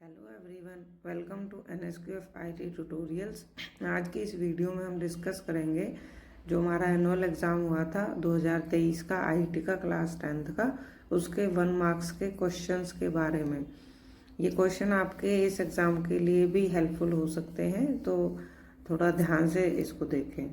Hello everyone, welcome to NSQF IT tutorials. आज की इस वीडियो में हम डिस्कस करेंगे जो हमारा एनुअल एग्ज़ाम हुआ था 2023 का IT का क्लास 10th का, उसके 1 मार्क्स के क्वेश्चंस के बारे में। ये क्वेश्चन आपके इस एग्ज़ाम के लिए भी हेल्पफुल हो सकते हैं, तो थोड़ा ध्यान से इसको देखें।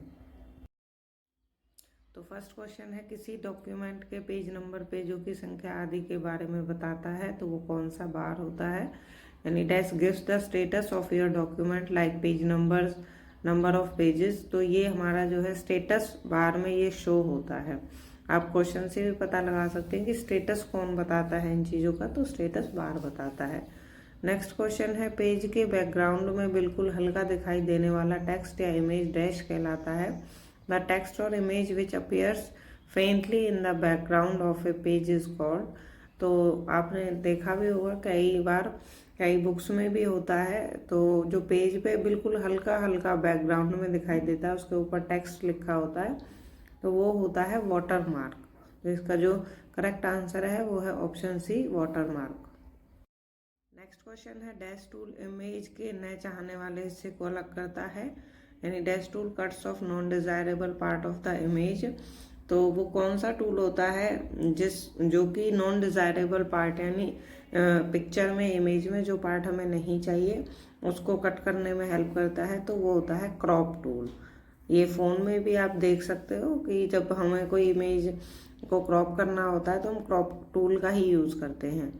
तो फर्स्ट क्वेश्चन है, किसी डॉक्यूमेंट के पेज नंबर, पेजों की संख्या आदि के बारे में बताता है, तो वो कौन सा बार होता है। यानी dash gives the status of your document like page numbers, number of pages. तो ये हमारा जो है स्टेटस बार में ये शो होता है। आप क्वेश्चन से भी पता लगा सकते हैं कि स्टेटस कौन बताता है इन चीज़ों का, तो स्टेटस बार बताता है। नेक्स्ट क्वेश्चन है, पेज के बैकग्राउंड में बिल्कुल हल्का दिखाई देने वाला टेक्स्ट या इमेज डैश कहलाता है। द टेक्स्ट और image which appears faintly in the background of A page is called. तो आपने देखा भी होगा कई बार, कई बुक्स में भी होता है, तो जो पेज पे बिल्कुल हल्का हल्का बैकग्राउंड में दिखाई देता है, उसके ऊपर टेक्स्ट लिखा होता है, तो वो होता है वाटर मार्क। तो इसका जो करेक्ट आंसर है वो है option C, watermark. Next question है, डैश टूल इमेज के न चाहने वाले हिस्से को अलग करता है। यानी dash tool cuts of non desirable part of the image. तो वो कौन सा टूल होता है जो कि नॉन डिजायरेबल पार्ट, यानी पिक्चर में, इमेज में जो पार्ट हमें नहीं चाहिए उसको कट करने में हेल्प करता है, तो वो होता है क्रॉप टूल। ये फ़ोन में भी आप देख सकते हो कि जब हमें कोई इमेज को क्रॉप करना होता है तो हम क्रॉप टूल का ही यूज़ करते हैं।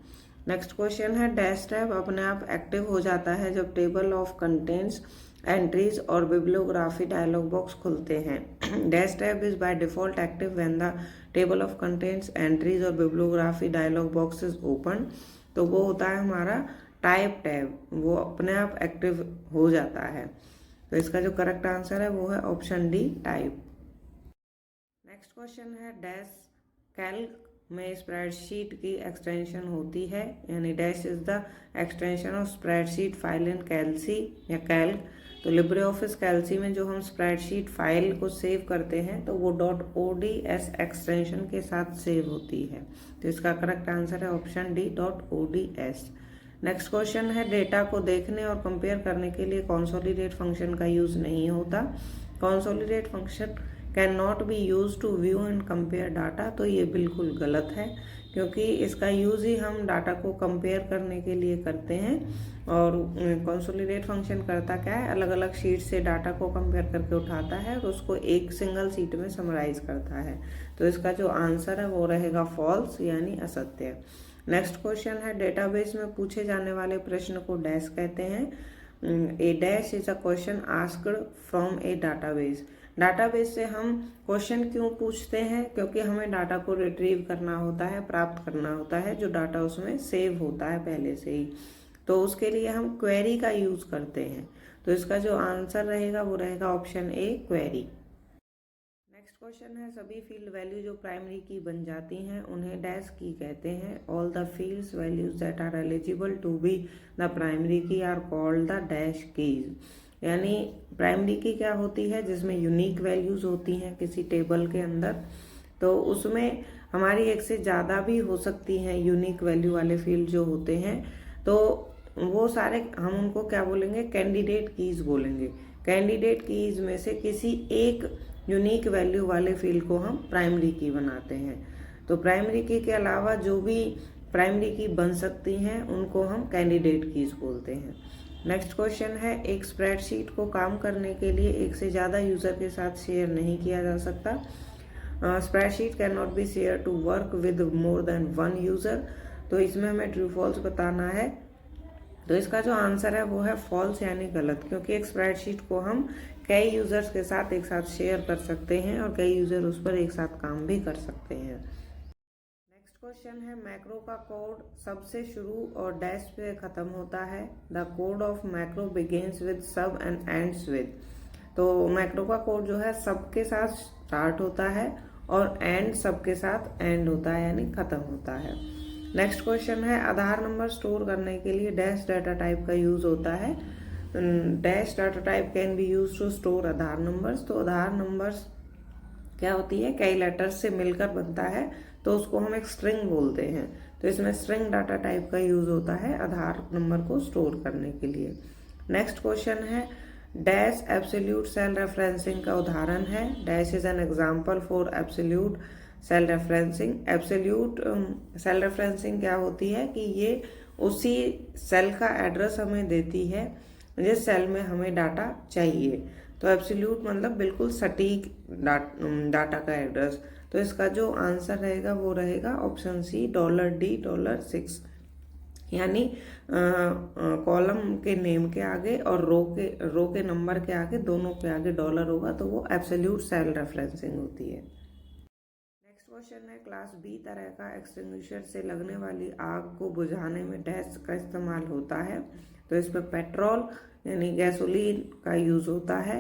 नेक्स्ट क्वेश्चन है, डैश टैब अपने आप एक्टिव हो जाता है जब टेबल ऑफ कंटेंट्स, एंट्रीज और बिब्लियोग्राफी डायलॉग बॉक्स खुलते हैं। Dash tab is by default active when the table of contents, entries और bibliography dialog box is open. तो वो होता है हमारा टाइप टैब, वो अपने आप एक्टिव हो जाता है। तो इसका जो करेक्ट आंसर है वो है option D, type. Next question है, डैश कैल्क में स्प्रेडशीट की एक्सटेंशन होती है। यानी dash is the extension of spreadsheet file in कैल्सी या कैल्क। तो लिब्रे ऑफिस कैल्सी में जो हम स्प्रेडशीट फाइल को सेव करते हैं तो वो .ods एक्सटेंशन के साथ सेव होती है। तो इसका करेक्ट आंसर है option D, .ods। Next question है, डेटा को देखने और कंपेयर करने के लिए कंसोलिडेट फंक्शन का यूज नहीं होता। Consolidate function can not be use to view and compare data. तो ये बिल्कुल गलत है, क्योंकि इसका यूज़ ही हम डाटा को कंपेयर करने के लिए करते हैं। और कंसोलिडेट फंक्शन करता क्या है, अलग अलग शीट से डाटा को कंपेयर करके उठाता है और उसको एक सिंगल शीट में समराइज करता है। तो इसका जो आंसर है वो रहेगा फॉल्स, यानी असत्य। नेक्स्ट क्वेश्चन है, डेटाबेस में पूछे जाने वाले प्रश्न को डैश कहते हैं। A dash is a question asked from a database. Database से हम क्वेश्चन क्यों पूछते हैं, क्योंकि हमें डाटा को रिट्रीव करना होता है, प्राप्त करना होता है, जो डाटा उसमें सेव होता है पहले से ही। तो उसके लिए हम क्वेरी का यूज करते हैं। तो इसका जो आंसर रहेगा वो रहेगा option A, query. Next question है, सभी फील्ड वैल्यू जो प्राइमरी की बन जाती हैं उन्हें डैश की कहते हैं। All the fields values that are eligible to be the primary key are called the dash keys. यानी प्राइमरी की क्या होती है, जिसमें यूनिक वैल्यूज होती हैं किसी टेबल के अंदर, तो उसमें हमारी एक से ज़्यादा भी हो सकती हैं यूनिक वैल्यू वाले फील्ड जो होते हैं, तो वो सारे हम उनको क्या बोलेंगे, कैंडिडेट कीज बोलेंगे। कैंडिडेट कीज में से किसी एक यूनिक वैल्यू वाले फील्ड को हम प्राइमरी की बनाते हैं। तो प्राइमरी की के अलावा जो भी प्राइमरी की बन सकती हैं उनको हम कैंडिडेट कीज बोलते हैं। नेक्स्ट क्वेश्चन है, एक स्प्रेडशीट को काम करने के लिए एक से ज़्यादा यूज़र के साथ शेयर नहीं किया जा सकता। Spreadsheet can not be share to work with more than one user. तो इसमें हमें ट्रू फॉल्स बताना है। तो इसका जो आंसर है वो है फॉल्स, यानी गलत, क्योंकि एक स्प्रेडशीट को हम कई यूज़र्स के साथ एक साथ शेयर कर सकते हैं और कई यूज़र उस पर एक साथ काम भी कर सकते हैं। क्वेश्चन है, मैक्रो का कोड सबसे शुरू और डैश पे खत्म होता है। The code of macro begins with सब एंड एंड्स विद। तो मैक्रो का कोड जो है सबके साथ स्टार्ट होता है और एंड सबके साथ एंड होता है, यानी खत्म होता है। नेक्स्ट क्वेश्चन है, आधार नंबर स्टोर करने के लिए डैश डाटा टाइप का यूज होता है। Dash data type can be use to store Aadhaar numbers. तो आधार नंबर्स क्या होती है, कई लेटर्स से मिलकर बनता है, तो उसको हम एक स्ट्रिंग बोलते हैं। तो इसमें स्ट्रिंग डाटा टाइप का यूज होता है आधार नंबर को स्टोर करने के लिए। नेक्स्ट क्वेश्चन है डैश एब्सोल्यूट सेल रेफरेंसिंग का उदाहरण है। Dash is an example for absolute cell referencing. Absolute cell referencing क्या होती है कि ये उसी सेल का एड्रेस हमें देती है जिस सेल में हमें डाटा चाहिए। तो एब्सोल्यूट मतलब बिल्कुल सटीक डाटा का एड्रेस। तो इसका जो आंसर रहेगा वो रहेगा ऑप्शन सी $D$6, यानी कॉलम के नेम के आगे और रो के नंबर के आगे, दोनों के आगे डॉलर होगा, तो वो एब्सोल्यूट सेल रेफरेंसिंग होती है। नेक्स्ट क्वेश्चन है क्लास बी तरह का एक्सटिंग्विशर से लगने वाली आग को बुझाने में डैश का इस्तेमाल होता है। तो इस पर पेट्रोल यानी गैसोलीन का यूज होता है।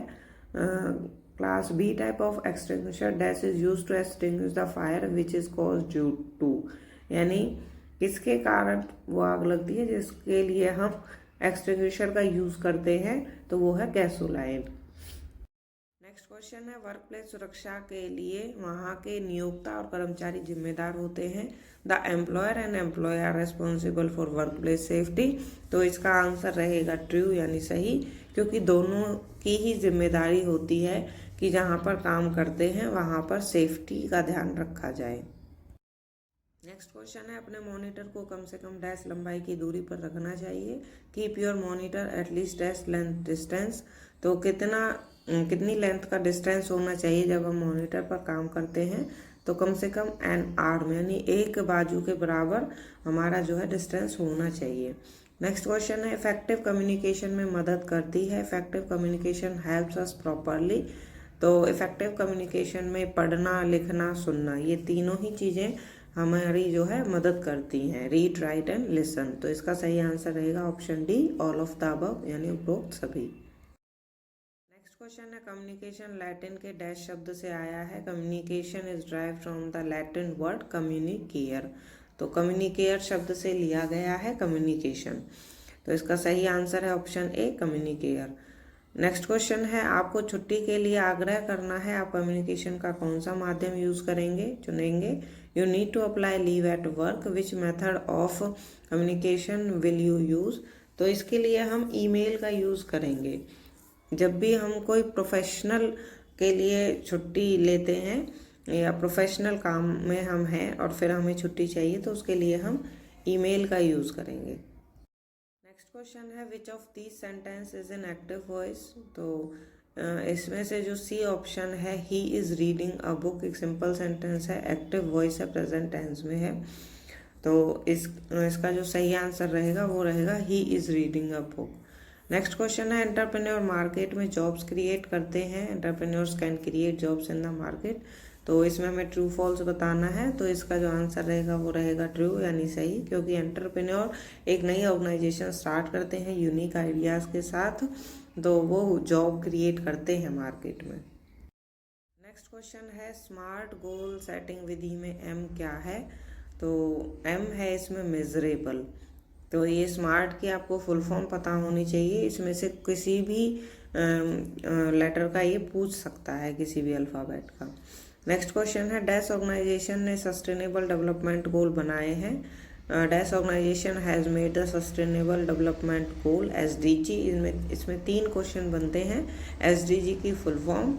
Class B type of extinguisher dash is use to extinguish the fire which is cause due to, यानी किसके कारण वो आग लगती है जिसके लिए हम एक्सटिंग्विशर का यूज करते हैं, तो वो है गैसोलाइन। नेक्स्ट क्वेश्चन है वर्क प्लेस सुरक्षा के लिए वहाँ के नियोक्ता और कर्मचारी जिम्मेदार होते हैं। The employer and employee are responsible for work place safety. तो इसका आंसर रहेगा ट्रू यानी सही, क्योंकि दोनों की ही जिम्मेदारी होती है कि जहाँ पर काम करते हैं वहाँ पर सेफ्टी का ध्यान रखा जाए। नेक्स्ट क्वेश्चन है अपने मॉनिटर को कम से कम डैश लंबाई की दूरी पर रखना चाहिए। Keep your monitor at least dash length distance. तो कितनी लेंथ का डिस्टेंस होना चाहिए जब हम मॉनिटर पर काम करते हैं, तो कम से कम एन आर्म यानी एक बाजू के बराबर हमारा जो है डिस्टेंस होना चाहिए। नेक्स्ट क्वेश्चन है इफेक्टिव कम्युनिकेशन में मदद करती है। Effective communication helps us properly. तो इफेक्टिव कम्युनिकेशन में पढ़ना, लिखना, सुनना, ये तीनों ही चीज़ें हमारी जो है मदद करती हैं। Read, write and listen. तो इसका सही आंसर रहेगा option D all of the above यानी उपरोक्त सभी। नेक्स्ट क्वेश्चन है कम्युनिकेशन लैटिन के डैश शब्द से आया है। Communication is drive from the Latin word कम्युनिकेयर। तो कम्युनिकेयर शब्द से लिया गया है कम्युनिकेशन। तो इसका सही आंसर है ऑप्शन ए कम्युनिकेयर। नेक्स्ट क्वेश्चन है आपको छुट्टी के लिए आग्रह करना है, आप कम्युनिकेशन का कौन सा माध्यम यूज चुनेंगे। You need to apply leave at work, which method of communication will you use. तो इसके लिए हम ईमेल का यूज करेंगे। जब भी हम कोई प्रोफेशनल के लिए छुट्टी लेते हैं या प्रोफेशनल काम में हम हैं और फिर हमें छुट्टी चाहिए, तो उसके लिए हम ईमेल का यूज करेंगे। नेक्स्ट क्वेश्चन है which of these sentence is in active voice. तो इसमें से जो सी ऑप्शन है he is reading a book, एक सिंपल सेंटेंस है, एक्टिव वॉइस है, प्रेजेंट टेंस में है। तो इसका जो सही आंसर रहेगा वो रहेगा he is reading a book. Next question है एंटरप्रेन्योर मार्केट में जॉब्स क्रिएट करते हैं। Entrepreneurs can create jobs in the market. तो इसमें हमें ट्रू फॉल्स बताना है। तो इसका जो आंसर रहेगा वो रहेगा ट्रू यानी सही, क्योंकि एंटरप्रेन्योर एक नई ऑर्गेनाइजेशन स्टार्ट करते हैं यूनिक आइडियाज़ के साथ, तो वो जॉब क्रिएट करते हैं मार्केट में। नेक्स्ट क्वेश्चन है स्मार्ट गोल सेटिंग विधि में एम क्या है। तो एम है इसमें मेजरेबल। तो ये स्मार्ट की आपको फुल फॉर्म पता होनी चाहिए। इसमें से किसी भी लेटर का ये पूछ सकता है, किसी भी अल्फ़ाबेट का। नेक्स्ट क्वेश्चन है डैश ऑर्गेनाइजेशन ने सस्टेनेबल डेवलपमेंट गोल बनाए हैं। Dash organisation has made the sustainable development goal SDG। इसमें 3 क्वेश्चन बनते हैं। SDG की फुल फॉर्म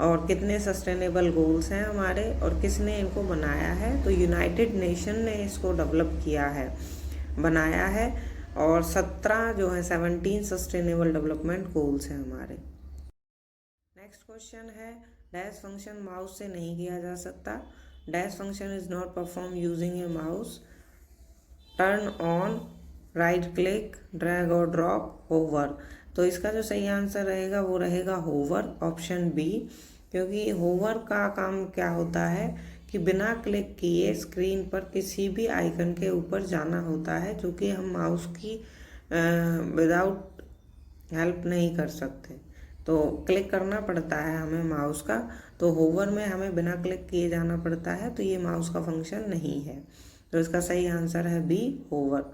और कितने सस्टेनेबल गोल्स हैं हमारे और किसने इनको बनाया है। तो यूनाइटेड नेशन ने इसको डेवलप किया है, बनाया है, और 17 सस्टेनेबल डेवलपमेंट गोल्स हैं हमारे। नेक्स्ट क्वेश्चन है डैश फंक्शन माउस से नहीं किया जा सकता। Dash function is not perform using A mouse. Turn on, right click, drag और ड्रॉप, होवर। तो इसका जो सही आंसर रहेगा वो रहेगा होवर ऑप्शन बी, क्योंकि होवर का काम क्या होता है कि बिना क्लिक किए स्क्रीन पर किसी भी आइकन के ऊपर जाना होता है, जो कि हम माउस की विदाउट हेल्प नहीं कर सकते। तो क्लिक करना पड़ता है हमें माउस का। तो होवर में हमें बिना क्लिक किए जाना पड़ता है, तो ये माउस का फंक्शन नहीं है। तो इसका सही आंसर है बी होवर।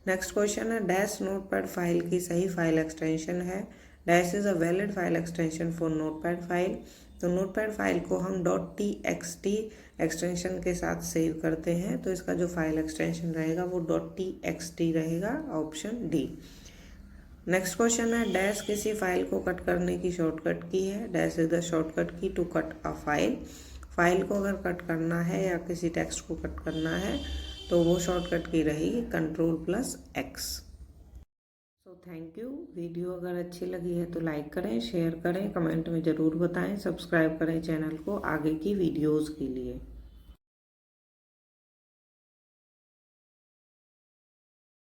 नेक्स्ट क्वेश्चन है डैश नोटपैड फाइल की सही फाइल एक्सटेंशन है। Dash is a valid file extension for notepad file. तो नोटपैड फाइल को हम .txt एक्सटेंशन के साथ सेव करते हैं, तो इसका जो फाइल एक्सटेंशन रहेगा वो .txt रहेगा, ऑप्शन डी। नेक्स्ट क्वेश्चन है, डैश किसी फाइल को कट करने की शॉर्टकट की है। Dash is the shortcut key to cut a file. File को अगर कट करना है या किसी टेक्स्ट को कट करना है तो वो शॉर्टकट की रहेगी Ctrl+X। So thank you. Video अगर अच्छी लगी है तो लाइक करें, शेयर करें, कमेंट में ज़रूर बताएं, सब्सक्राइब करें चैनल को आगे की वीडियोज़ के लिए।